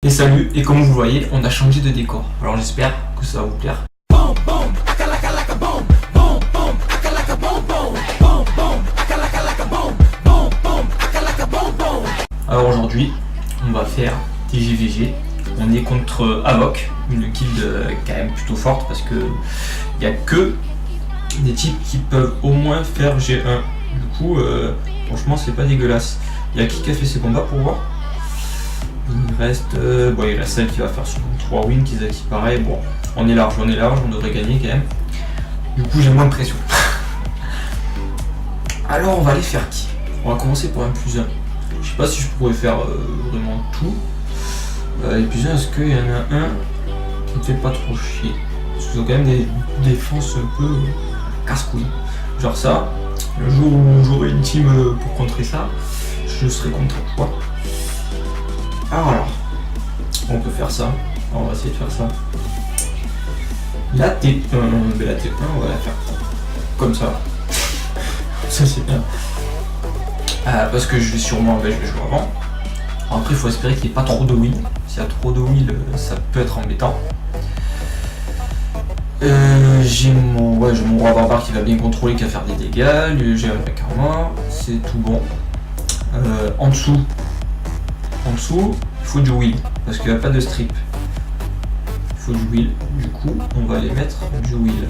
Et salut, et comme vous voyez, on a changé de décor. Alors j'espère que ça va vous plaire. Alors aujourd'hui, on va faire TGVG. On est contre Avoc, une guilde quand même plutôt forte parce que il n'y a que des types qui peuvent au moins faire G1. Du coup, franchement, c'est pas dégueulasse. Il y a qui a fait ses combats pour voir? Il reste celle qui va faire son 3 wins qui paraît. Bon, on est large, on devrait gagner quand même. Du coup, j'ai moins de pression. Alors, on va aller faire qui? On va commencer pour un plus 1. Je sais pas si je pourrais faire vraiment tout. Les plus 1, est-ce qu'il y en a un qui me fait pas trop chier? Parce qu'ils ont quand même des défenses un peu casse-couilles. Genre ça, le jour où j'aurai une team pour contrer ça, je serai contre toi. Alors, on peut faire ça. On va essayer de faire ça. La T1, on va la faire comme ça. Ça c'est bien. Parce que je vais sûrement jouer avant. Après, il faut espérer qu'il n'y ait pas trop de wheel. S'il y a trop de wheel, ça peut être embêtant. J'ai mon roi barbare qui va bien contrôler, qui va faire des dégâts. J'ai un break armor, c'est tout bon. En dessous, il faut du wheel parce qu'il n'y a pas de strip. Il faut du wheel. Du coup, on va aller mettre du wheel.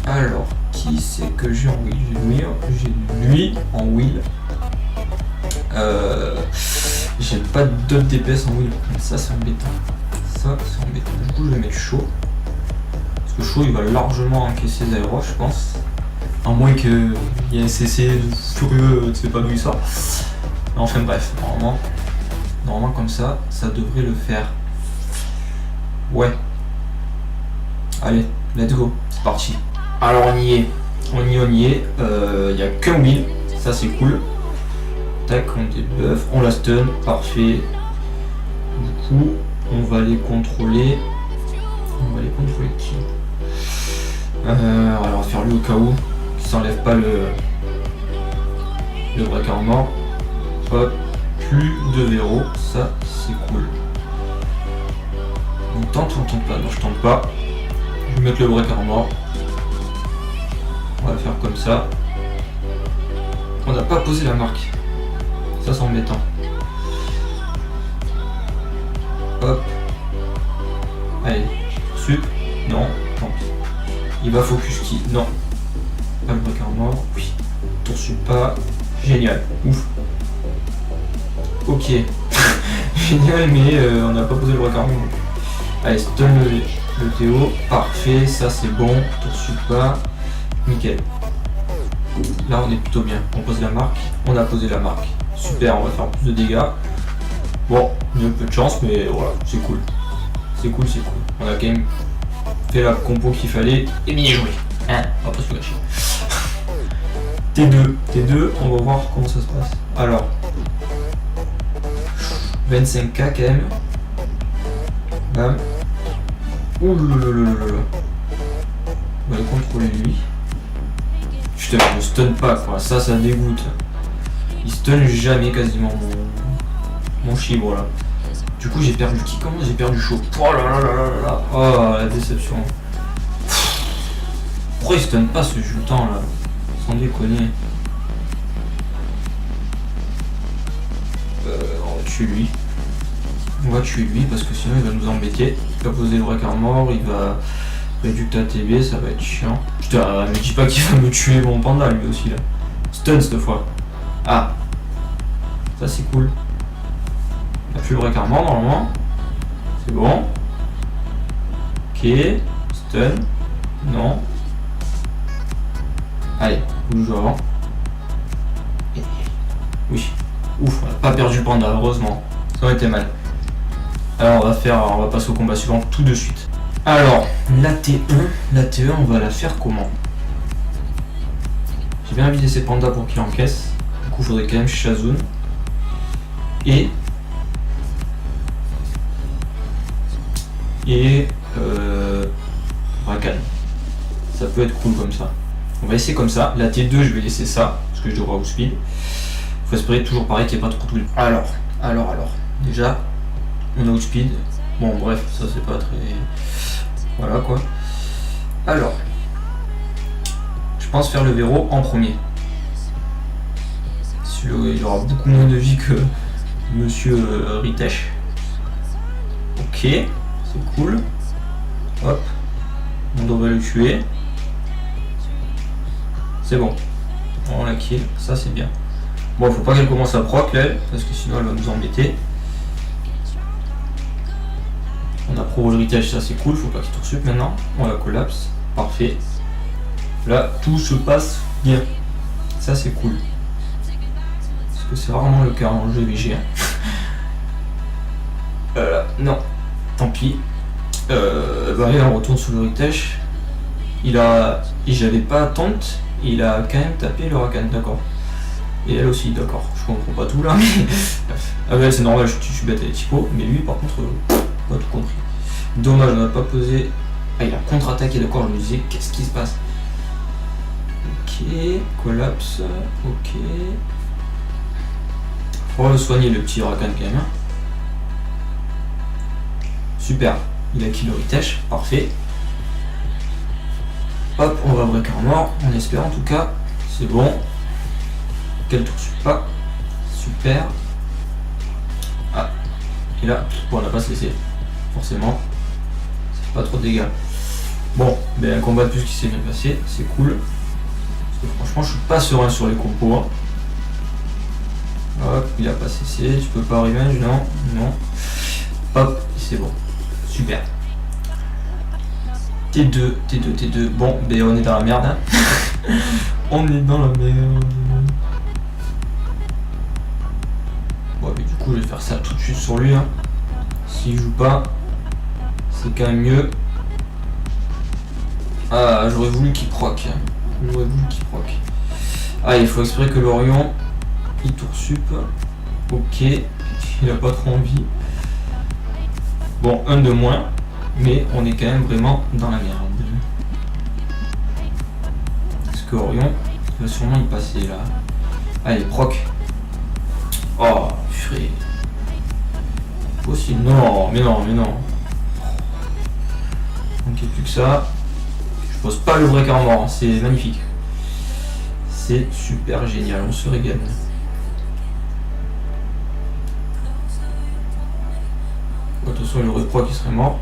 Alors, qui c'est que j'ai en wheel? J'ai lui en wheel. J'ai pas d'autres DPS en wheel. Ça, c'est embêtant. Du coup, je vais mettre chaud. Parce que chaud, il va largement encaisser les aéros, je pense. À moins qu'il y ait un CC furieux, tu sais pas d'où il sort. Enfin bref, normalement comme ça devrait le faire. Ouais. Allez, let's go, c'est parti. Alors on y est. Il n'y a qu'un wheel, ça c'est cool. Tac, on débuff, on la stun, parfait. Du coup, on va les contrôler. Qui? Alors on va faire lui au cas où, qui s'enlève pas le break armor. Hop, plus de verrou, ça c'est cool. On tente pas? Non, je tente pas. Je vais mettre le break armor. On va faire comme ça. On n'a pas posé la marque. Ça c'est embêtant. Hop. Allez, sup. Non, tant pis. Il va focus qui? Non. Pas le break armor. Oui. Poursuit pas. Génial. Ouf. Ok. Génial, mais on n'a pas posé le break armor. Allez, stun le Théo. Parfait, ça c'est bon. Poursuit pas. Nickel. Là on est plutôt bien. On pose la marque. On a posé la marque. Super, on va faire plus de dégâts. Bon, il y a un peu de chance, mais voilà, c'est cool. C'est cool. On a quand même fait la compo qu'il fallait et bien joué. Hein, on va pas se lâcher. T2, on va voir comment ça se passe. Alors, 25k quand même. Bam. Ouh là là là là là. On va le contrôler lui. Putain, je stun pas quoi, ça dégoûte. Il stun jamais quasiment mon chibre là. Du coup j'ai perdu qui? Comment j'ai perdu chaud? Oh là là là là là. Oh la déception. Pourquoi il stun pas ce jutant là? Sans déconner. On va tuer lui parce que sinon il va nous embêter. Il va poser le break armor, il va réduire ta TB, ça va être chiant. Putain, me dis pas qu'il va me tuer mon panda lui aussi là. Stun cette fois. Ah, ça c'est cool. Il a plus le break armor normalement. C'est bon. Ok. Stun. Non. Allez, on joue avant. Oui. Ouf, on n'a pas perdu le panda, heureusement. Ça aurait été mal. Alors on va passer au combat suivant tout de suite. Alors, la T1, on va la faire comment? J'ai bien vidé ces pandas pour qu'il encaisse. Du coup, il faudrait quand même Shazun. Et Rakan. Ça peut être cool comme ça. On va essayer comme ça. La T2, je vais laisser ça, parce que je devrais outspeed. Faut espérer toujours pareil qu'il n'y ait pas trop de. Alors. Déjà, On a outspeed. Bon bref, ça c'est pas très... Voilà quoi. Alors, je pense faire le Véro en premier. Celui-là, il aura beaucoup moins de vie que Monsieur Ritesh. Ok, c'est cool. Hop, on devrait le tuer. C'est bon, on la kill, ça c'est bien. Bon, faut pas qu'elle commence à proc là, parce que sinon elle va nous embêter. On a pro le Ritesh, ça c'est cool, faut pas qu'il tourne sup maintenant. On la collapse, parfait. Là, tout se passe bien. Ça c'est cool. Parce que c'est rarement le cas en GVG. Non, tant pis. Bah là, on retourne sur le Ritesh. J'avais pas attente, il a quand même tapé le Rakan, d'accord. Et elle aussi, d'accord. Je comprends pas tout là, mais... Ah ouais, c'est normal, je suis bête avec typo, mais lui par contre, pas tout compris. Dommage, on n'a pas posé... Ah, il a contre-attaqué, d'accord, je me disais, qu'est-ce qui se passe? Ok, collapse, ok. Faut le soigner le petit Rakan quand même. Hein. Super, il a kill le Ritesh, parfait. Hop, on va break mort, on espère en tout cas, c'est bon. Quel tour suit pas, super. Ah, et là, bon, on n'a pas se laisser, forcément, c'est pas trop de dégâts. Bon, ben un combat de plus qui s'est bien passé, c'est cool. Parce que franchement, je suis pas serein sur les compos. Hein. Hop, il a pas cessé, tu peux pas revenge, non, non. Hop, c'est bon, super. T2, T2, T2. Bon, ben on est dans la merde. Hein. On est dans la merde. Bon, mais du coup, je vais faire ça tout de suite sur lui. Hein. S'il joue pas, c'est quand même mieux. Ah, j'aurais voulu qu'il proc. Hein. J'aurais voulu qu'il proc. Ah, il faut espérer que l'Orion, il tour sup. Ok, il a pas trop envie. Bon, un de moins. Mais on est quand même vraiment dans la merde. Parce que Orion va sûrement y passer là. Allez, proc. Oh, purée. Possible. Non, mais non, mais non. Ok, plus que ça. Je pose pas le vrai car mort, c'est magnifique. C'est super génial, on se régale. De toute façon, il aurait proc qui serait mort.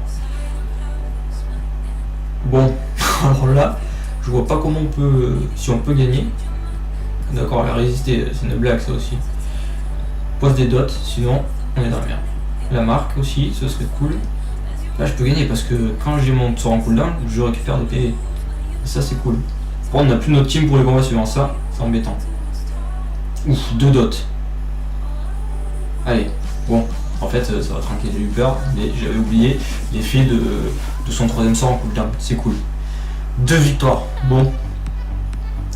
Bon, alors là, je vois pas comment on peut, si on peut gagner. D'accord, elle a résisté, c'est une blague ça aussi. Pose des dots, sinon on est dans la merde. La marque aussi, ce serait cool. Là je peux gagner parce que quand j'ai mon sort en cooldown, je récupère des PV. Et ça c'est cool. Bon, on n'a plus notre team pour les combats suivants, ça c'est embêtant. Ouf, 2 dots. Allez, bon, en fait ça va tranquiller, j'ai eu peur, mais j'avais oublié l'effet de son troisième sort en cooldown, c'est cool. 2 victoires, bon.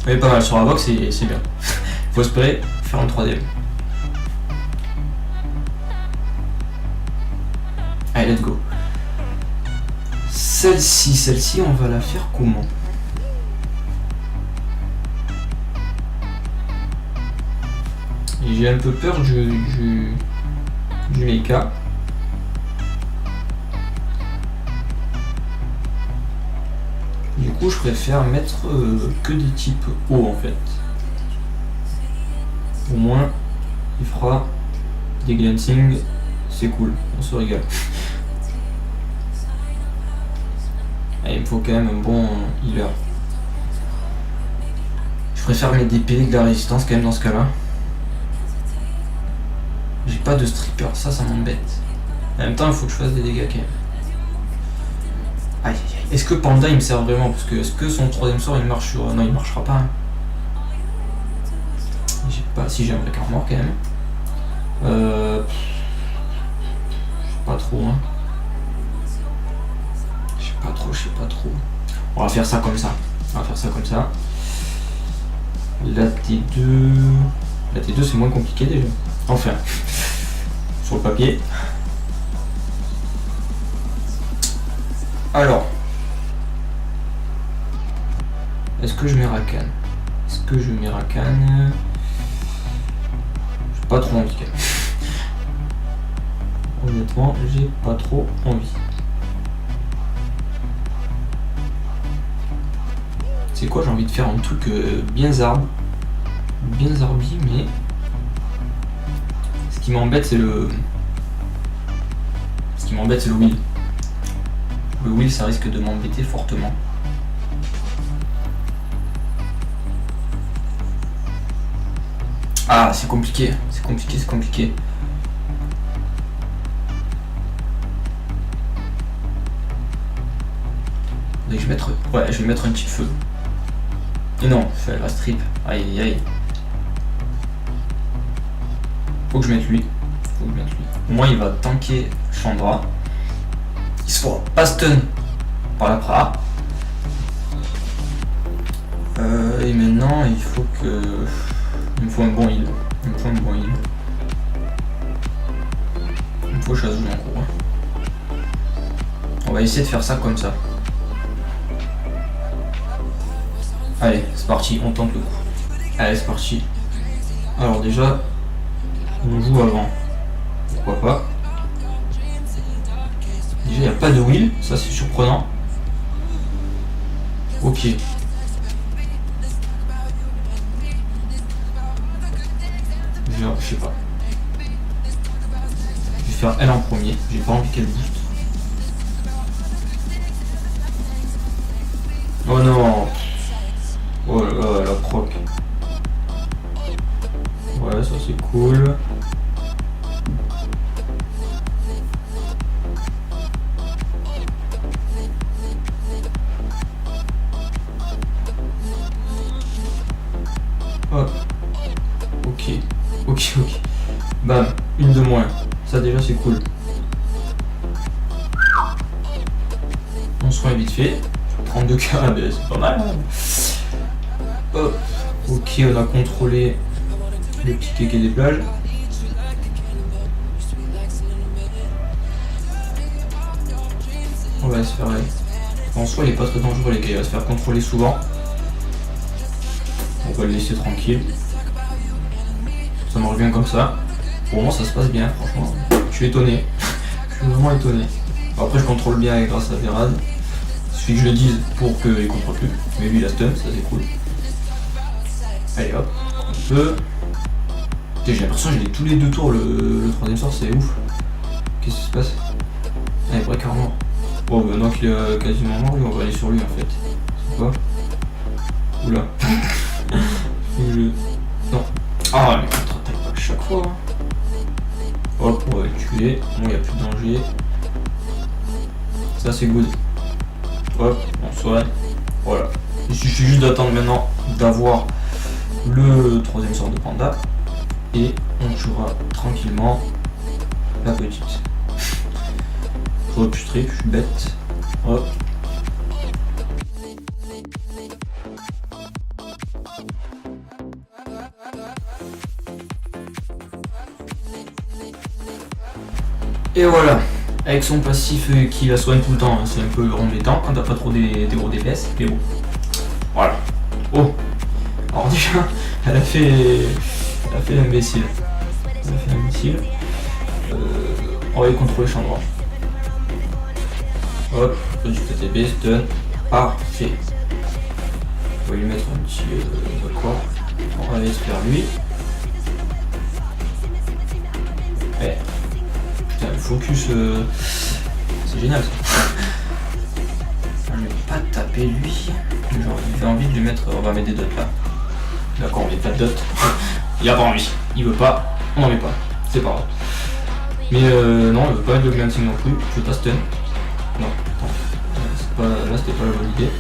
Elle est pas mal sur la box et c'est bien. Faut espérer faire une troisième. Allez, let's go. Celle-ci, on va la faire comment? J'ai un peu peur du mecha. Du coup, je préfère mettre que des types hauts en fait. Au moins, il fera des glancing, c'est cool, on se régale. Et il me faut quand même un bon healer. Je préfère mettre des PV que de la résistance quand même dans ce cas-là. J'ai pas de stripper, ça m'embête. En même temps, il faut que je fasse des dégâts quand même. Aïe, aïe, aïe. Est-ce que Panda il me sert vraiment? Parce que est-ce que son troisième sort il marche sur... Non, il marchera pas. Hein. J'ai pas... Si j'ai un break armor quand même. Je sais pas trop. Hein. Je sais pas trop. On va faire ça comme ça. La T2... La T2 c'est moins compliqué déjà. Enfin. Sur le papier. Alors. Est-ce que je mets Rakan? J'ai pas trop envie quand même. honnêtement, j'ai pas trop envie. C'est quoi, j'ai envie de faire un truc bien zarb. Bien zarbi, mais... Ce qui m'embête, c'est le... Ce qui m'embête, c'est le wheel. Le wheel, ça risque de m'embêter fortement. Ah, c'est compliqué, c'est compliqué, c'est compliqué. Faudrait que je mette... Ouais, je vais mettre un petit feu. Et non, je fais la strip. Aïe aïe aïe. Faut que je mette lui. Faut que je mette lui. Au moins, il va tanker Chandra. Il se fera pas stun par la pra. Et maintenant, il faut que... Il me faut un bon heal. Il me faut un bon heal. Il me faut Chazou en cours. On va essayer de faire ça comme ça. Allez, c'est parti, on tente le coup. Allez, c'est parti. Alors déjà, on joue avant. Pourquoi pas. Déjà, il n'y a pas de wheel, ça c'est surprenant. Ok. Genre, je sais pas. Je vais faire elle en premier, j'ai pas envie qu'elle booste. Oh non. Oh là là, la proc. Ouais, ça c'est cool. Hop. Ok. Ok, ok. Bam, une de moins. Ça déjà c'est cool. On se rend vite fait. 32 k, c'est pas mal. Hop. Ok, on a contrôlé le petit kéké des plages. On va se faire... En soi, il est pas très dangereux les gars, il va se faire contrôler souvent. On va le laisser tranquille. Ça marche bien comme ça. Pour moi, ça se passe bien, franchement. Je suis étonné. Je suis vraiment étonné. Après, je contrôle bien grâce à Verad. Il suffit que je le dise pour qu'il contrôle plus. Mais lui, il a stun, ça c'est cool. Allez hop, un peu. J'ai l'impression que j'ai tous les 2 tours le troisième sort, c'est ouf. Qu'est-ce qui se passe? Allez, break armor. Bon, maintenant qu'il est quasiment mort, lui, on va aller sur lui en fait. C'est quoi? Oula. Non. Ah, mais contre-attaque pas à chaque fois. Hop, on va le tuer. Bon, il n'y a plus de danger. Ça, c'est good. Hop, on soigne. Voilà. Il suffit juste d'attendre maintenant d'avoir le troisième sort de panda. Et on jouera tranquillement la petite. J'aurais pu strip, je suis bête. Hop. Et voilà, avec son passif qui la soigne tout le temps, hein, c'est un peu embêtant quand t'as pas trop des gros DPS, mais bon. Voilà. Oh. Alors déjà, elle a fait l'imbécile. Elle a fait l'imbécile. On va y contrôler Chandra. Hop, petit TTB, stun. Parfait. On va lui mettre un petit quoi. On va aller se faire lui. Ouais. Putain, le focus, c'est génial ça. Je vais pas taper lui. Genre, j'ai envie de lui mettre. On va mettre des dots là. D'accord, on met pas de dot. Il a pas envie. Il veut pas. On en met pas. C'est pas grave. Mais non, il veut pas mettre de glancing non plus. Je veux pas stun. Non, attends. Là, c'était pas la bonne idée.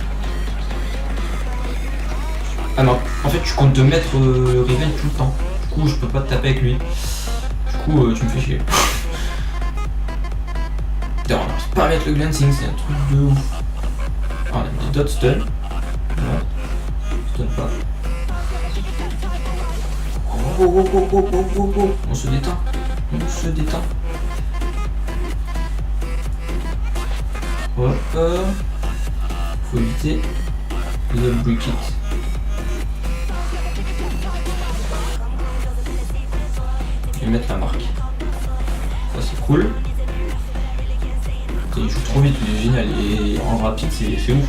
Ah non, en fait, tu comptes te mettre Riven tout le temps. Du coup, je peux pas te taper avec lui. Du coup, tu me fais chier. Putain, on n'arrive pas à mettre le glancing, c'est un truc de ouf. Ah, on a mis des dots stun. Non, stun pas. Oh. On se détend. On se détend. Hop. Faut éviter les brick it. Je vais mettre la marque. Ça c'est cool. Il joue trop vite, il est génial. Et en rapide, c'est ouf.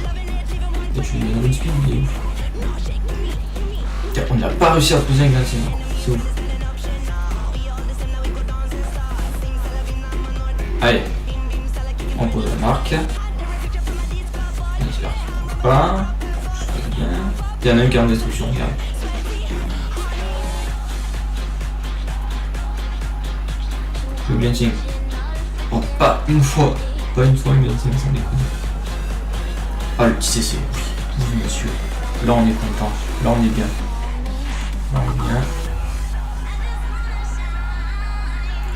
Et tu lui mets une speed, il est ouf. Tiens, on n'a pas réussi à poser un glancing. C'est ouf. Allez. On pose la marque. On espère qu'il ne pas. Bien. Il y en a une qui est en destruction, regarde. Le glancing. Oh, pas une fois. Pas une fois, le glancing, sans déconner. Ah, le petit CC, oui. Oui, monsieur. Là, on est content. Là, on est bien. Là, on est bien.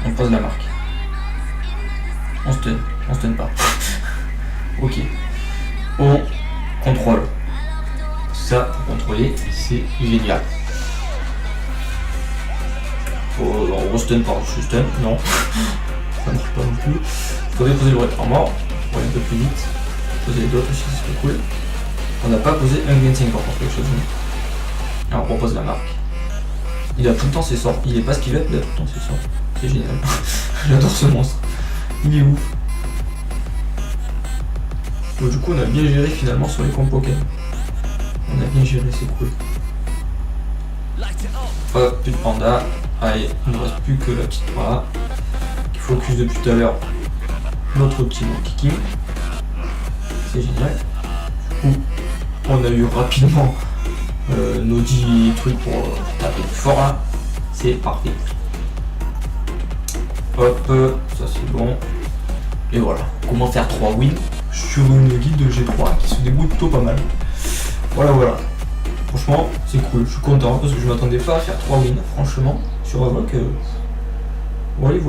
On pose la marque. On stun pas. Ok. On contrôle. Ça, pour contrôler, c'est génial. On re-stun par je stun, non. Ça marche pas non plus. Il faudrait poser le red en mort pour aller un peu plus vite. Poser les dots aussi, c'est trop cool. On n'a pas posé un glancing encore pour quelque chose. Alors on pose la marque. Il a tout le temps ses sorts. Il est pas ce qu'il est, il a tout le temps ses sorts. C'est génial. J'adore ce monstre. Il est ouf. Donc du coup on a bien géré finalement sur les comptes Pokémon. On a bien géré, c'est cool. Hop, plus de panda. Allez, il ne reste plus que la petite para qui focus depuis tout à l'heure notre petit Monkey King. C'est génial. Du coup, on a eu rapidement nos 10 trucs pour taper plus fort là. C'est parfait. Hop, ça c'est bon. Et voilà, comment faire 3 wins sur une guide de G3 qui se débrouille plutôt pas mal. Voilà. Franchement, c'est cool, je suis content parce que je m'attendais pas à faire 3 wins, franchement, sur Avoc. Voilà,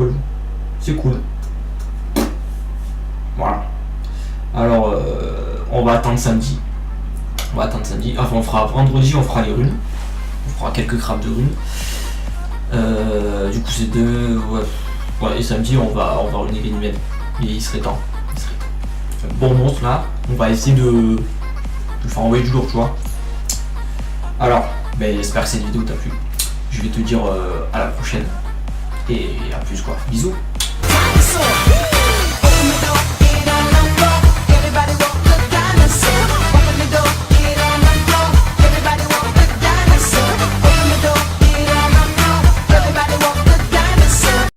c'est cool. Voilà. Alors, on va attendre samedi. Enfin, on fera vendredi, on fera les runes. On fera quelques crabes de runes. Du coup, c'est deux. Ouais, et samedi, on va runer les numéros. Et il serait temps. C'est un bon monstre là. On va essayer de faire envoyer du lourd, tu vois. Alors, j'espère que cette vidéo t'a plu. Je vais te dire à la prochaine. Et à plus quoi. Bisous.